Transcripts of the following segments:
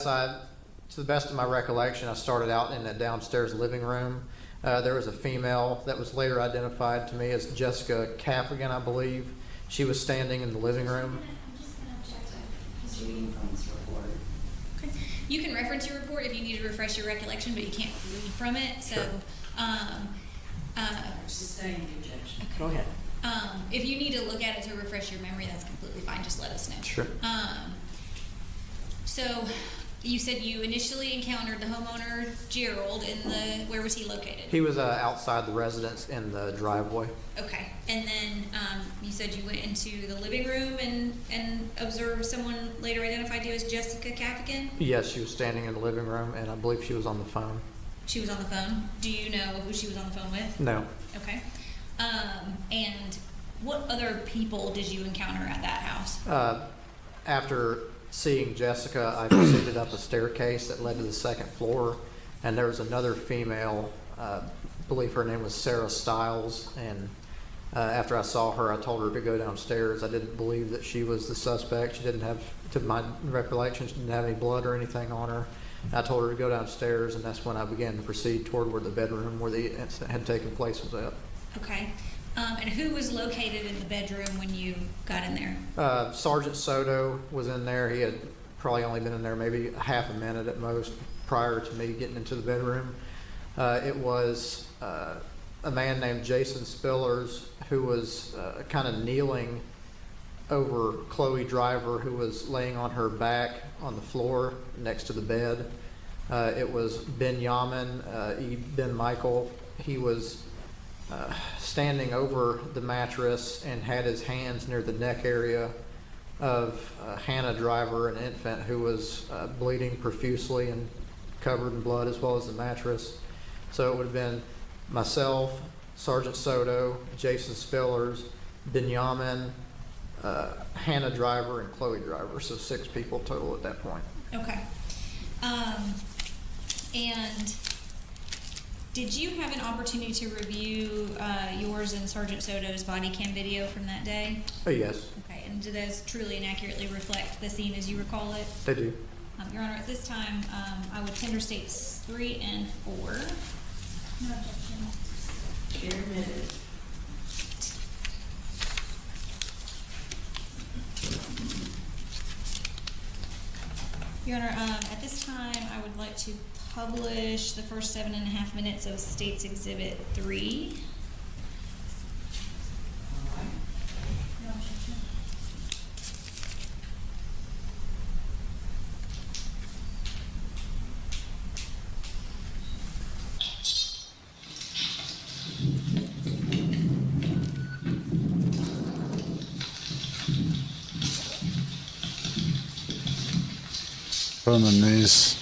To the best of my recollection, I started out in the downstairs living room. There was a female that was later identified to me as Jessica Caffigan, I believe. She was standing in the living room. I'm just going to check his reading from this report. Okay. You can reference your report if you need to refresh your recollection, but you can't read from it. So, Sure. Sustained objection. Okay. Go ahead. If you need to look at it to refresh your memory, that's completely fine. Just let us know. Sure. So you said you initially encountered the homeowner Gerald in the, where was he located? He was outside the residence in the driveway. Okay, and then you said you went into the living room and observed someone later identified you as Jessica Caffigan? Yes, she was standing in the living room, and I believe she was on the phone. She was on the phone. Do you know who she was on the phone with? No. Okay. And what other people did you encounter at that house? After seeing Jessica, I proceeded up a staircase that led to the second floor, and there was another female, I believe her name was Sarah Stiles, and after I saw her, I told her to go downstairs. I didn't believe that she was the suspect. She didn't have, to my recollection, she didn't have any blood or anything on her. I told her to go downstairs, and that's when I began to proceed toward where the bedroom where the incident had taken place was at. Okay. And who was located in the bedroom when you got in there? Sergeant Soto was in there. He had probably only been in there maybe half a minute at most prior to me getting into the bedroom. It was a man named Jason Spillers who was kind of kneeling over Chloe Driver, who was laying on her back on the floor next to the bed. It was Ben Yaman, Ben Michael. He was standing over the mattress and had his hands near the neck area of Hannah Driver, an infant who was bleeding profusely and covered in blood, as well as the mattress. So it would have been myself, Sergeant Soto, Jason Spillers, Ben Yaman, Hannah Driver, and Chloe Driver. So 6 people total at that point. Okay. And did you have an opportunity to review yours and Sergeant Soto's body cam video from that day? Oh, yes, Okay, and do those truly and accurately reflect the scene as you recall it? they do. Your Honor, at this time, I would tender states 3 and 4. No objection. Chair admitted. Your Honor, at this time, I would like to publish the first 7.5 minutes of State's Exhibit 3. No objection. On the knees.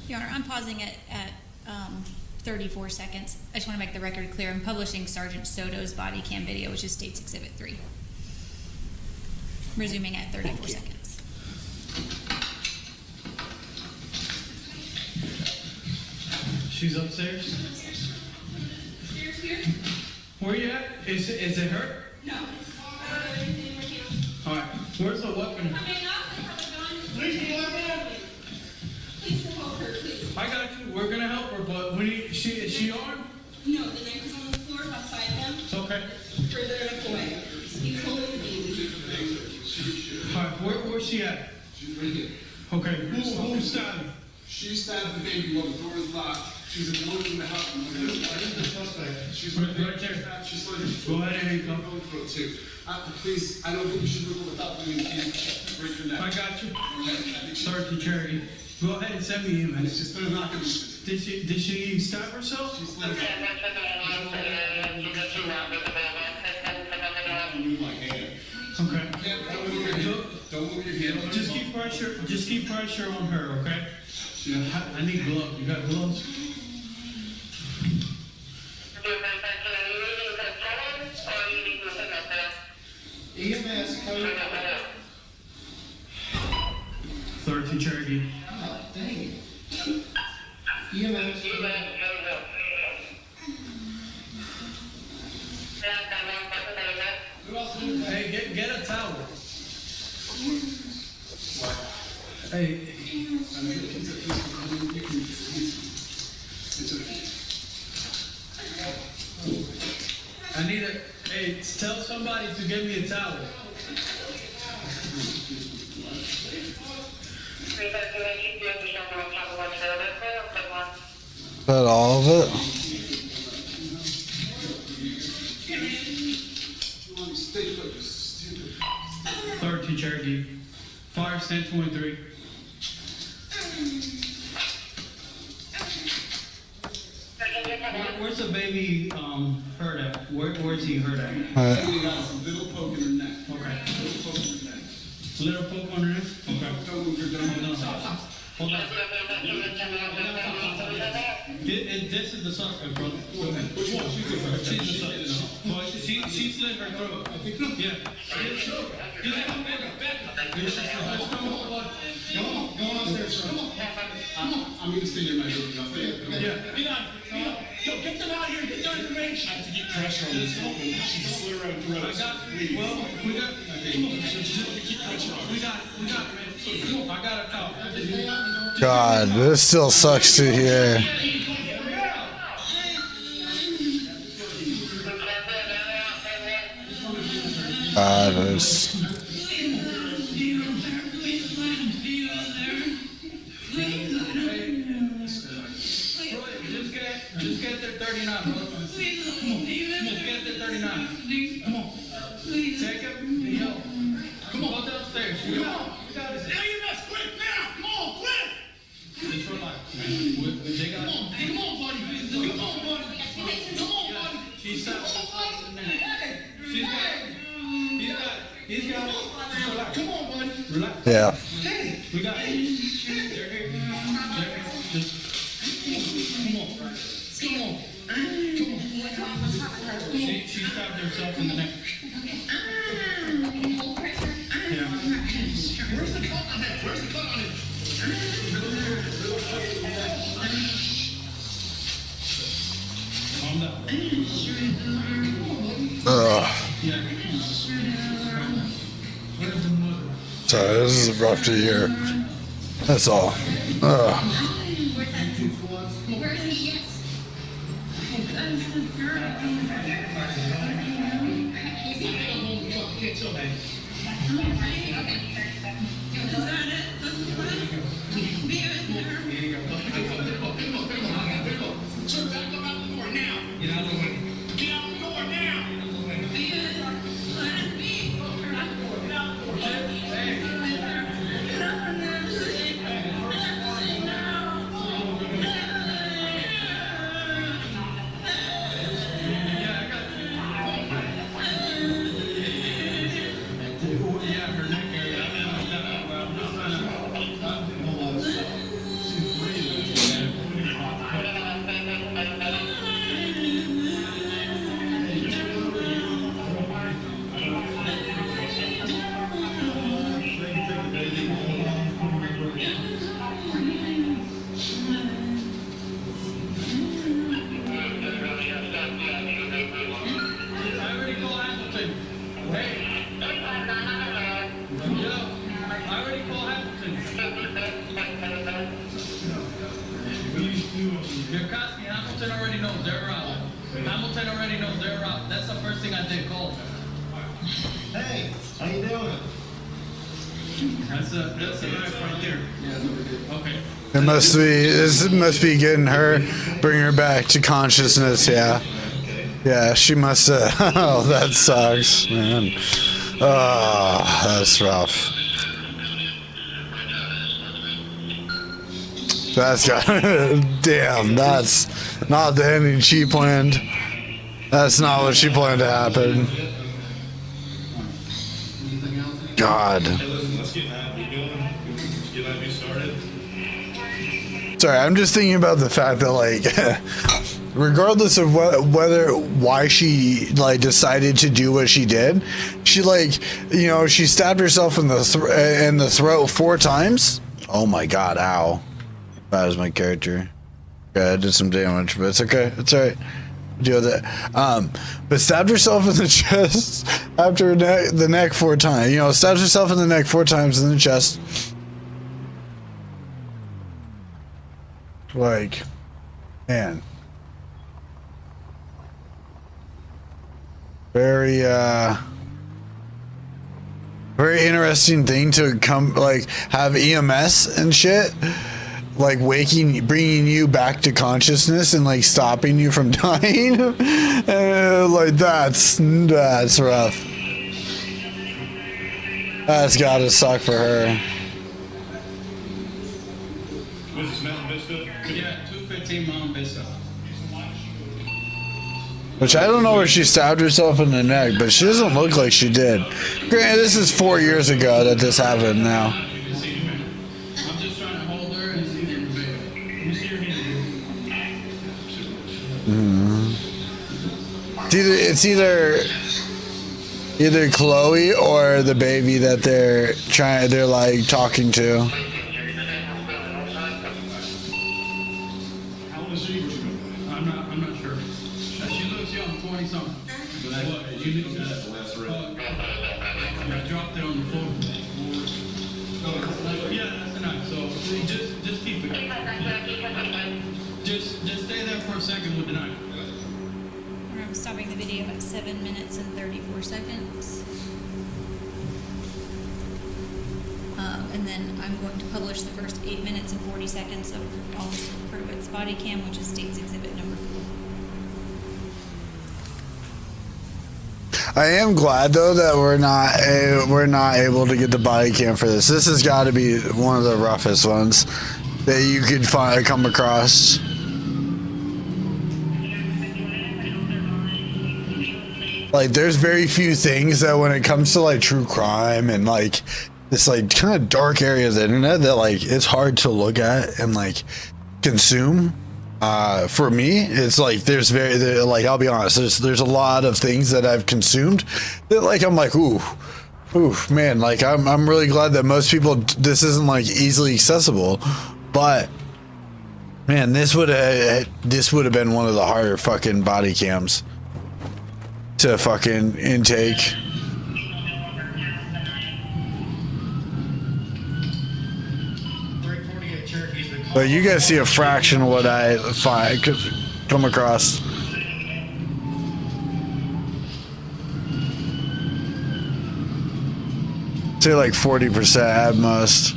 Your Honor, I'm pausing at 34 seconds. I just want to make the record clear. I'm publishing Sergeant Soto's body cam video, which is State's Exhibit 3. Resuming at 34 seconds. She's upstairs? Upstairs here? Where you at? Is it her? No. Alright, where's the weapon? Coming up, I have a gun. Where's the weapon? Please help her, please. I got you, we're gonna help her, but is she armed? No, the knife is on the floor outside them. It's okay. Further enough away. He's holding the baby. Alright, where's she at? She's right here. Okay, who stabbed? She stabbed the baby while the door is locked. She's in the house. She's Right there. She's right Go ahead and come. Too. Please, I don't think you should look without doing keys. Break your I neck. got you. Sergeant Charity. Go ahead and send me in, man. It's just better not gonna be. Did she stab herself? She's like, move my hand. Okay. Don't move your hand. Just keep pressure on her, okay? I need gloves. You got gloves? Do you EMS code. 13 Cherokee. Oh, dang it. EMS code. Hey, get a towel. Hey, I need a. Hey, tell somebody to give me a towel. But all of it? Stay focused, stupid. 13 Cherokee. Fire stand 23. Where's the baby hurt at? Where's he hurt at? She got a little poke in her neck. Okay. Little poke in her neck. Little poke on her neck? Okay. Don't move your Hold dumb. on. Hold on. This is the sucker, bro. Which one? She's the first. She's the sucker. Boy, she slit her throat. Yeah. Go on upstairs, son. I'm going to stay in my room. I'll stay. Yeah. Yo, get them out here, get their information. I have to get pressure on this woman. She's slit her own throat. I got. Well, we got. I got a call. God, this still sucks to hear. God, this. Just get there 39, bro. Just get there 39. Come on. Take him. Yo. Come on. Go downstairs. You got it. Now you mess quick now. Come on, quick. Just relax, man. They got it. Come on, buddy. Come on, buddy. Come on, buddy. She's got it. She's got it. He's got it. Just relax. Come on, buddy. Relax. Yeah. We got it. They're here. Just Come on. she stabbed herself in the neck. Yeah. Where's the cut on it? Where's the cut on it? Calm down. Ugh. Yeah. Where's the mother? Sorry, this is rough to hear. That's all. Ugh. Where's he? Yes. Sir, back up out the door now. Get out of the way. Get out the door now. Yeah, her neck area. I already called Hamilton. Hey. Yo, I already called Hamilton. Your Koski, Hamilton already knows they're out. Hamilton already knows they're out. That's the first thing I did, call. Hey, how you doing? That's a knife right there. Okay. It must be getting her, bring her back to consciousness, yeah. Yeah, she must have. Oh, that sucks, man. Oh, that's rough. That's got. Damn, that's not the ending she planned. That's not what she planned to happen. God. Hey, listen, let's get that. We going? Get that started. Sorry, I'm just thinking about the fact that, like, regardless of why she like decided to do what she did, she like, you know, she stabbed herself in the throat 4 times. Oh my god, ow. That was my character. Yeah, I did some damage, but it's okay. It's alright. Deal with it. But stabbed herself in the chest after the neck 4 times. You know, stabbed herself in the neck 4 times in the chest. Like, man. Very, very interesting thing to come, like, have EMS and shit. Like, bringing you back to consciousness and, like, stopping you from dying. Like, that's rough. That's gotta suck for her. Was it smelling best stuff? Yeah, 215 Mount Vista. Which I don't know where she stabbed herself in the neck, but she doesn't look like she did. Granted, this is 4 years ago that this happened now. I'm just trying to hold her and see her baby. Let me see her hand. It's either Chloe or the baby that they're like talking to. How old is she? I'm not sure. She looks young, 20 something. But you didn't do that the last round. I dropped it on the floor. Yeah, that's enough. So just keep it. Just stay there for a second with the knife. I'm stopping the video at 7 minutes and 34 seconds. And then I'm going to publish the first 8 minutes and 40 seconds of Officer Pruitt's body cam, which is State's Exhibit number 4. I am glad though that we're not able to get the body cam for this. This has got to be one of the roughest ones that you could come across. Like, there's very few things that when it comes to like true crime and like this like kind of dark area of the internet that like it's hard to look at and like consume. For me, it's like like I'll be honest, there's a lot of things that I've consumed that like I'm like ooh man, like I'm really glad that most people this isn't like easily accessible, but man, this would have been one of the harder fucking body cams to fucking intake. But you guys see a fraction of what I come across. Say like 40% at most.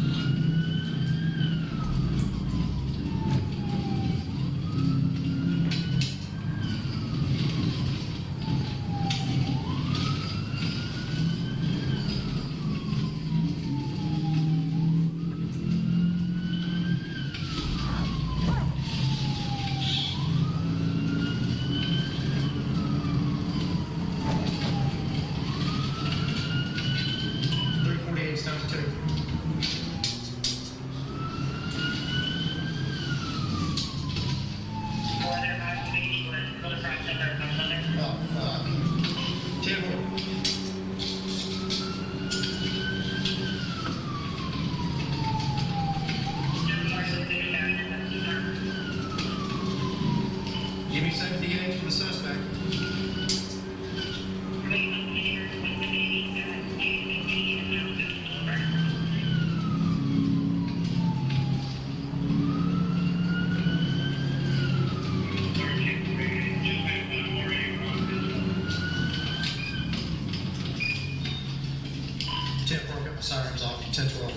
Give me 78 for the suspect. Got my sirens off, 10-12.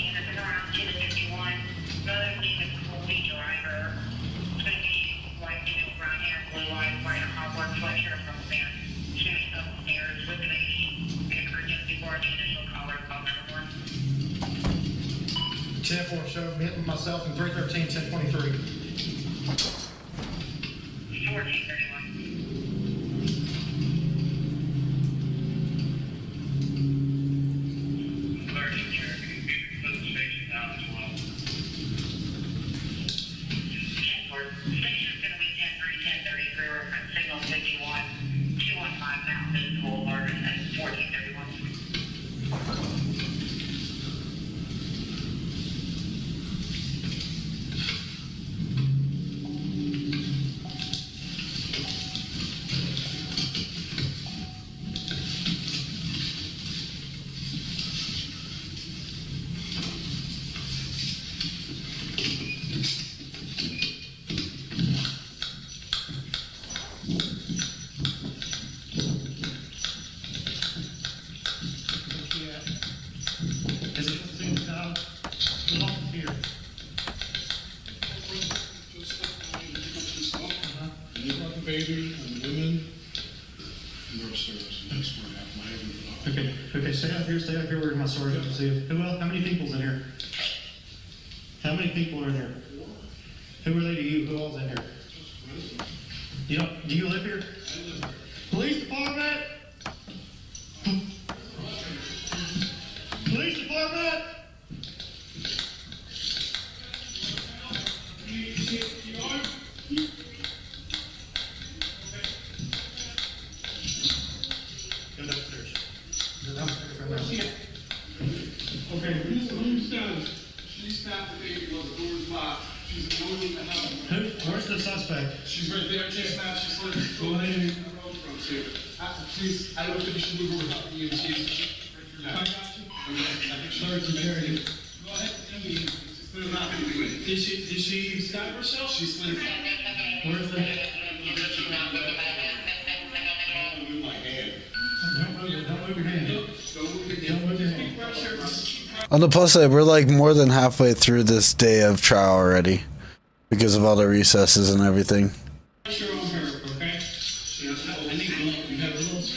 And I've been around 10 to 51. Another thing is fully driver. 10-4, show me myself in 313, 1023. 1431. Alerting Cherokee. Put the station down as well. 10-4. Station's gonna be 10-3, 10-33, reference signal 51, 215 now, visible alert at 1431. Is it seen down? Come on here. You brought the baby and the women. And they're upstairs. That's where I have my head. Okay, stay up here where my sword is. See who else? How many people's in here? How many people are in here? Who are they to you? Who all's in here? You don't, do you live here? Police department? Police department? Go downstairs. Go downstairs right now. Okay, who's done? She snapped the baby while the door was locked. She's moving the house. Where's the suspect? She's right there. She snapped. She's like, go ahead and road from here. Please, I don't think you should move over without the EMTs. I got you. Okay. Sergeant Mary. Go ahead. She's put him out. Did she stab herself? She slid her. Where's the? With my hand. Don't move your hand. Don't move your hand. Don't move your hand. On the plus side, we're like more than halfway through this day of trial already because of all the recesses and everything. Pressure on her, okay? I need gloves. You have gloves?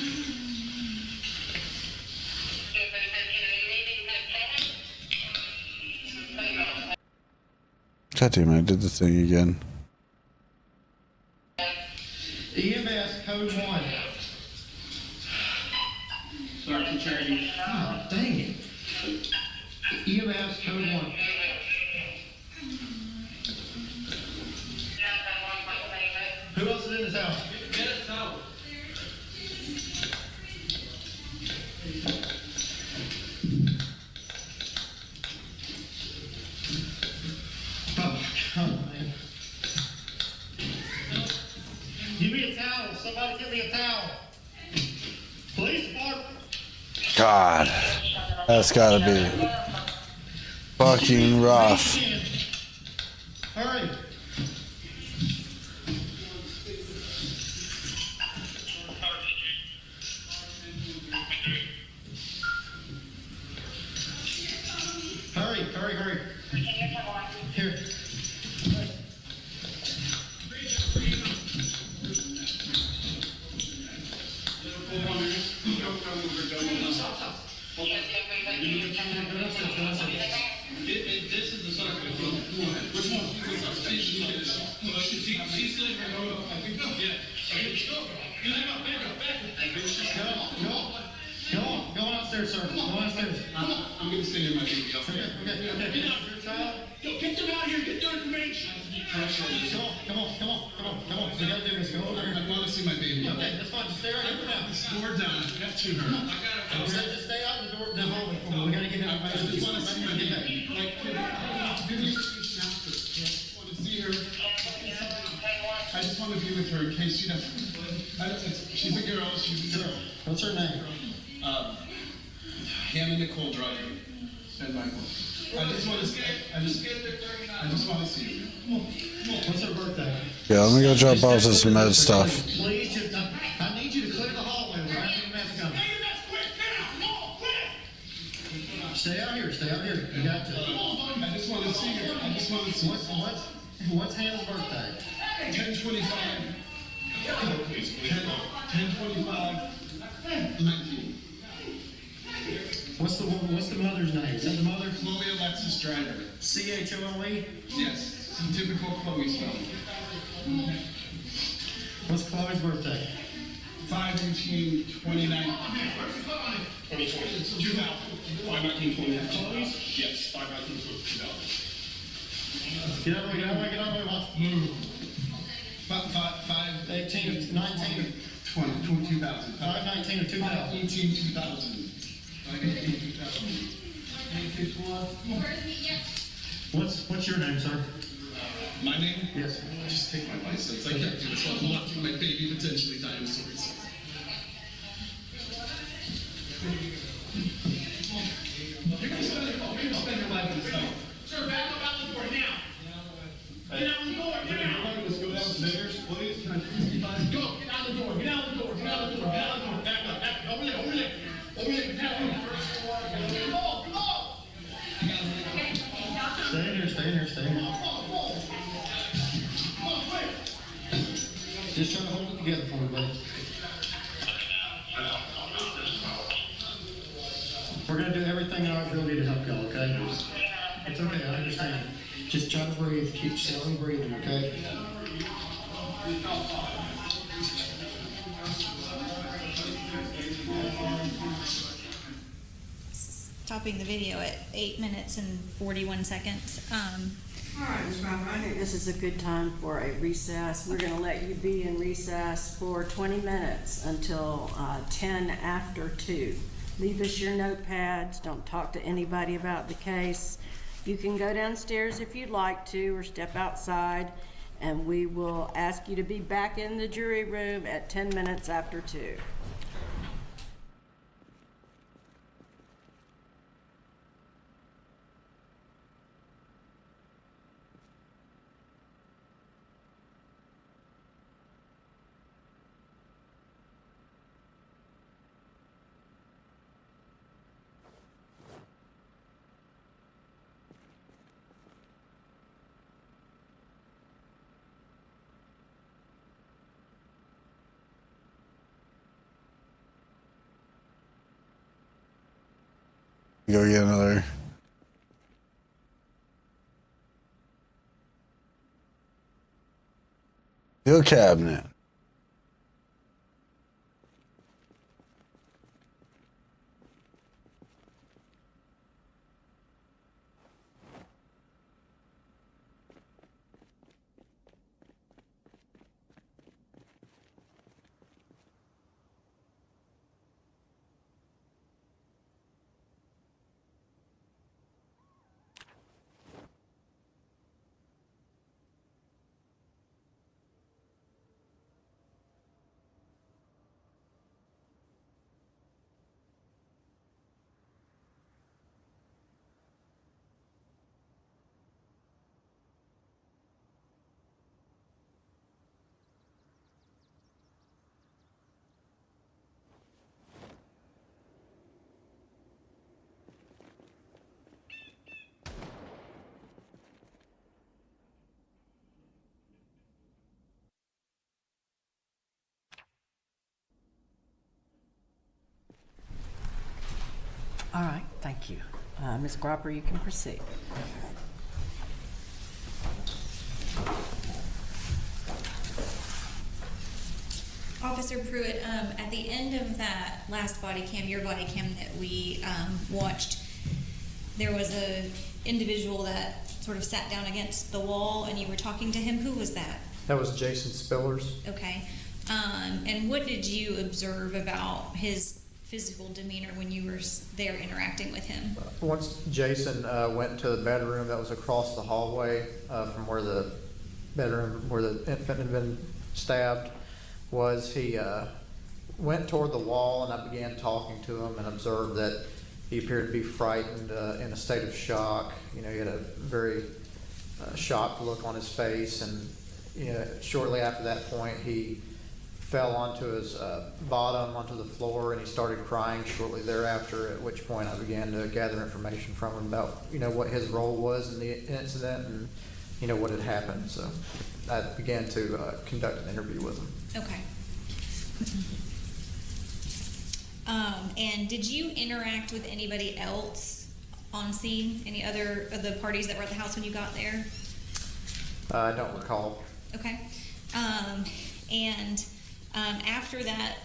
God damn it, I did the thing again. EMS code 1. Sergeant Cherokee. Oh, dang it. EMS code 1. Who else is in this house? Get a towel. Oh, come on, man. Give me a towel. Somebody give me a towel. Police department. God, that's gotta be fucking rough. Hurry. Hurry. Here. This is the suspect. Which one? She's sitting there. Yeah. Go on upstairs, sir. Go on upstairs. I'm going to stay in my baby. Okay. Your child. Yo, get them out here. Get their information. Come on. We gotta do this. Go over I here. want to see my baby. Okay, that's fine. Just stay right here for now. Door down. Get to her. Just stay out the door. The hallway for me. We gotta get I information. just want to see my baby. Like, give me information after. I just want to see her. I just want to be with her in case she doesn't. She's a girl. She's a girl. What's her name? Hannah Nicole Driver. And Michael. I just want to see you. What's her birthday? Yeah, let me go drop off this med stuff. Please, I need you to clear the hallway. We're having a mess coming. Stay out here. You got to. I just want to see her. What's Hannah's birthday? 10/25. 10/25. 19. What's the mother's name? Is that the mother? Chloe Alexis Driver. C-H-O-L-E? Yes, some typical Chloe spelling. What's Chloe's birthday? 5/19/29. 2000. 5/19/2000. Yes, 5/19/2000. Get out of the way, get out of the way, get out of the way, Watts. Move. 5, 18, 19, 20, 2000. 5, 19, or 2000. 18, 2000. 18, 2000. What's your name, sir? My name? Yes. Just take my license. I can't do this while I'm watching my baby potentially dinosaurs. You're gonna spend your life in this home. Sir, back up out the door now. Get out the door now. Let's go downstairs, please. Can I please be fine? Go, get out the door. Get out the door. Get out the door. Get out the door. Back up. Back up. Over there. Over there. Over there. Get out the door. Come on. Come on. Stay in here, stay in here, stay in here. Just try to hold it together for me, buddy. We're gonna do everything in our ability to help y'all, okay? It's okay, I understand. Just try to breathe, keep slowly breathing, okay? Stopping the video at 8 minutes and 41 seconds. All right, Ms. Crawford, I think this is a good time for a recess. We're gonna let you be in recess for 20 minutes until 10 after 2. Leave us your notepads, don't talk to anybody about the case. You can go downstairs if you'd like to, or step outside, and we will ask you to be back in the jury room at 10 minutes after 2. Go get another. Steel cabinet. All right, thank you. Ms. Cropper, you can proceed. Officer Pruitt, at the end of that last body cam, your body cam that we watched, there was a individual that sort of sat down against the wall and you were talking to him. Who was that? That was Jason Spillers. Okay. And what did you observe about his physical demeanor when you were there interacting with him? Once Jason went to the bedroom that was across the hallway from where the bedroom where the infant had been stabbed was, he went toward the wall, and I began talking to him and observed that he appeared to be frightened, in a state of shock. You know, he had a very shocked look on his face, and you know, shortly after that point, he fell onto his bottom, onto the floor, and he started crying shortly thereafter, at which point I began to gather information from him about, you know, what his role was in the incident and, you know, what had happened. So I began to conduct an interview with him. Okay. And did you interact with anybody else on scene? Any other of the parties that were at the house when you got there? I don't recall. Okay. After that,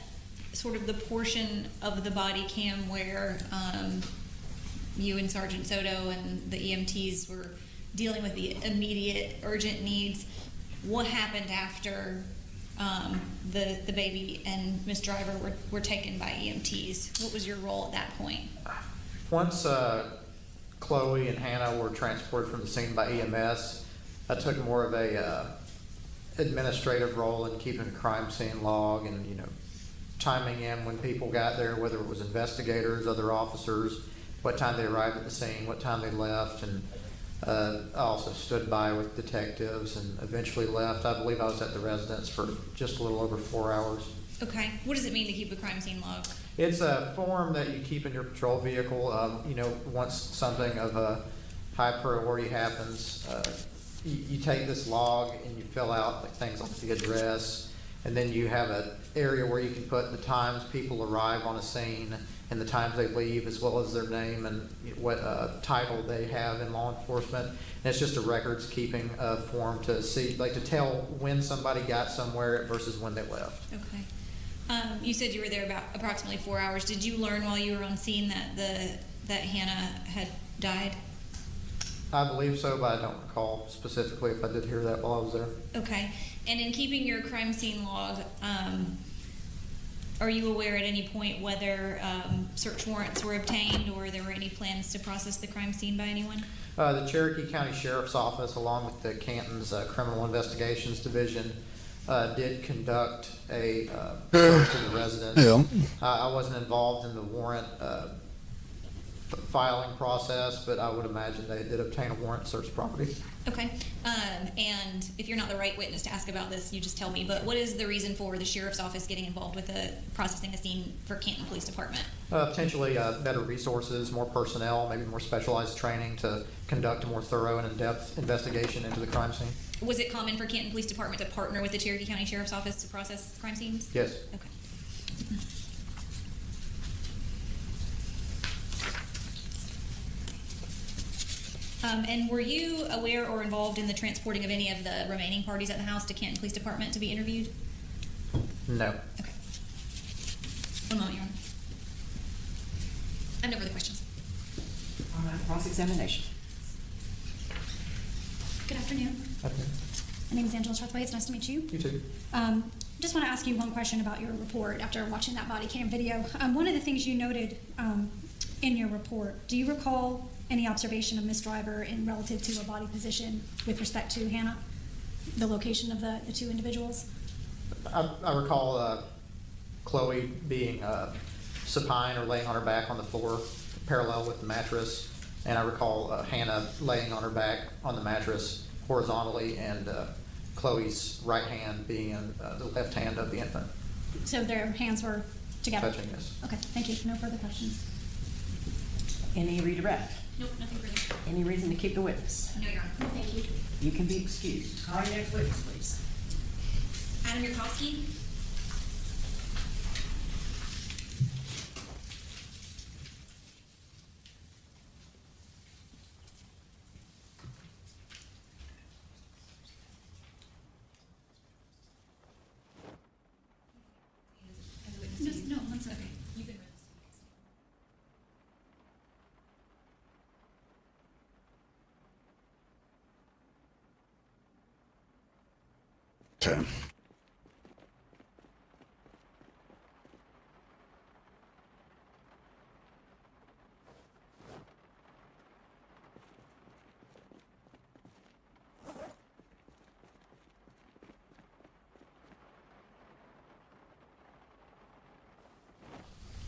sort of the portion of the body cam where you and Sergeant Soto and the EMTs were dealing with the immediate urgent needs, what happened after the baby and Miss Driver were taken by EMTs? What was your role at that point? Once Chloe and Hannah were transported from the scene by EMS, I took more of a administrative role in keeping a crime scene log and, you know, timing in when people got there, whether it was investigators, other officers, what time they arrived at the scene, what time they left, and I also stood by with detectives and eventually left. I believe I was at the residence for just a little over 4 hours. Okay. What does it mean to keep a crime scene log? It's a form that you keep in your patrol vehicle. You know, once something of a high priority happens, you take this log and you fill out like things like the address, and then you have an area where you can put the times people arrive on a scene and the times they leave, as well as their name and what title they have in law enforcement. And it's just a records keeping form to see, like, to tell when somebody got somewhere versus when they left. Okay. You said you were there about approximately 4 hours. Did you learn while you were on scene that Hannah had died? I believe so, but I don't recall specifically if I did hear that while I was there. Okay. And in keeping your crime scene log, are you aware at any point whether search warrants were obtained or there were any plans to process the crime scene by anyone? The Cherokee County Sheriff's Office, along with the Canton's Criminal Investigations Division, did conduct a search of the residence. Yeah. I wasn't involved in the warrant filing process, but I would imagine they did obtain a warrant to search the property. Okay. And if you're not the right witness to ask about this, you just tell me, but what is the reason for the Sheriff's Office getting involved with processing a scene for Canton Police Department? Potentially better resources, more personnel, maybe more specialized training to conduct a more thorough and in-depth investigation into the crime scene. Was it common for Canton Police Department to partner with the Cherokee County Sheriff's Office to process crime scenes? Yes. Okay. And were you aware or involved in the transporting of any of the remaining parties at the house to Canton Police Department to be interviewed? No. Okay. One moment, Your Honor. I have no further questions. All right, cross-examination. Good afternoon. Okay. My name is Angela Strathwaite. It's nice to meet you. You too. Just want to ask you one question about your report after watching that body cam video. One of the things you noted in your report, do you recall any observation of Miss Driver in relative to a body position with respect to Hannah, the location of the two individuals? I recall Chloe being supine or laying on her back on the floor, parallel with the mattress, and I recall Hannah laying on her back on the mattress horizontally, and Chloe's right hand being in the left hand of the infant. So their hands were together? Touching, yes. Okay, thank you. No further questions. Any redirect? Nope, nothing further. Any reason to keep the witness? No, Your Honor. No, thank you. You can be excused. Call your next witness, please. Adam Yurkowski. No, one second. Okay, you can read this. Okay.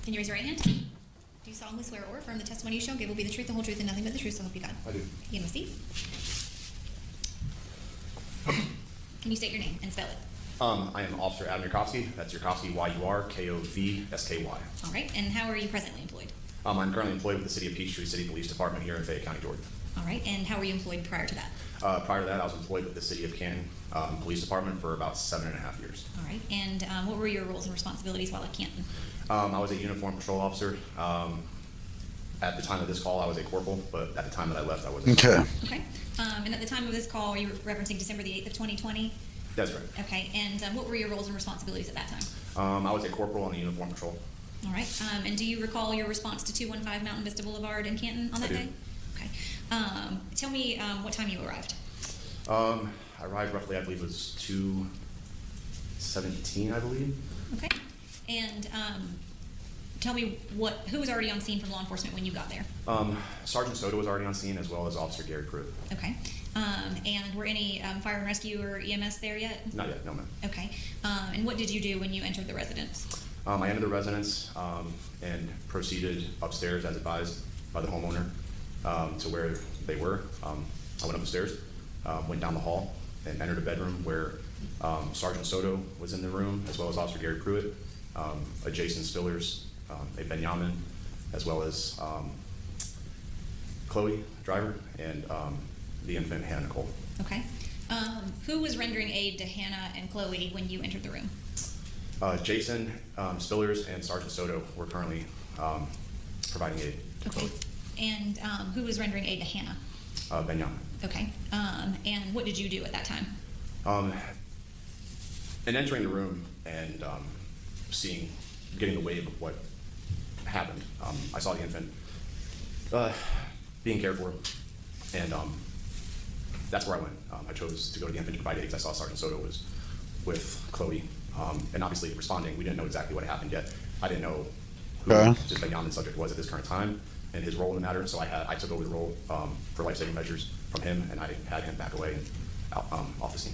Can you raise your right hand? Do you solemnly swear or affirm the testimony you shall give will be the truth, the whole truth, and nothing but the truth, so help you God? I do. You may see. Can you state your name and spell it? I am Officer Adam Yurkowski. That's Yurkowski, Yurkovsky. All right, and how are you presently employed? I'm currently employed with the City of Peachtree City Police Department here in Fayette County, Georgia. All right, and how were you employed prior to that? Prior to that, I was employed with the City of Canton Police Department for about 7.5 years. All right, and what were your roles and responsibilities while at Canton? I was a uniform patrol officer. At the time of this call, I was a corporal, but at the time that I left, I wasn't. Okay. Okay, and at the time of this call, you were referencing December the 8th of 2020? That's right. Okay, and what were your roles and responsibilities at that time? I was a corporal on the uniform patrol. All right, and do you recall your response to 215 Mountain Vista Boulevard in Canton on that I do. day? Okay, tell me what time you arrived. I arrived roughly, I believe it was 2:17, I believe. Okay, and tell me who was already on scene from law enforcement when you got there? Sergeant Soto was already on scene, as well as Officer Gary Pruitt. Okay, and were any fire and rescue or EMS there yet? Not yet, no ma'am. Okay, and what did you do when you entered the residence? I entered the residence and proceeded upstairs as advised by the homeowner to where they were. I went up the stairs, went down the hall, and entered a bedroom where Sergeant Soto was in the room, as well as Officer Gary Pruitt, a Jason Stillers, a Benjamin, as well as Chloe, driver, and the infant Hannah Nicole. Okay, who was rendering aid to Hannah and Chloe when you entered the room? Jason Stillers and Sergeant Soto were currently providing aid to Okay, Chloe. and who was rendering aid to Hannah? Benjamin. Okay, and what did you do at that time? In entering the room and getting the wave of what happened, I saw the infant being cared for, and that's where I went. I chose to go to the infant to provide aid because I saw Sergeant Soto was with Chloe, and obviously responding. We didn't know exactly what happened yet. I didn't know who this Benjamin subject was at this current time and his role in the matter, so I took over the role for life-saving measures from him, and I had him back away and out, off the scene.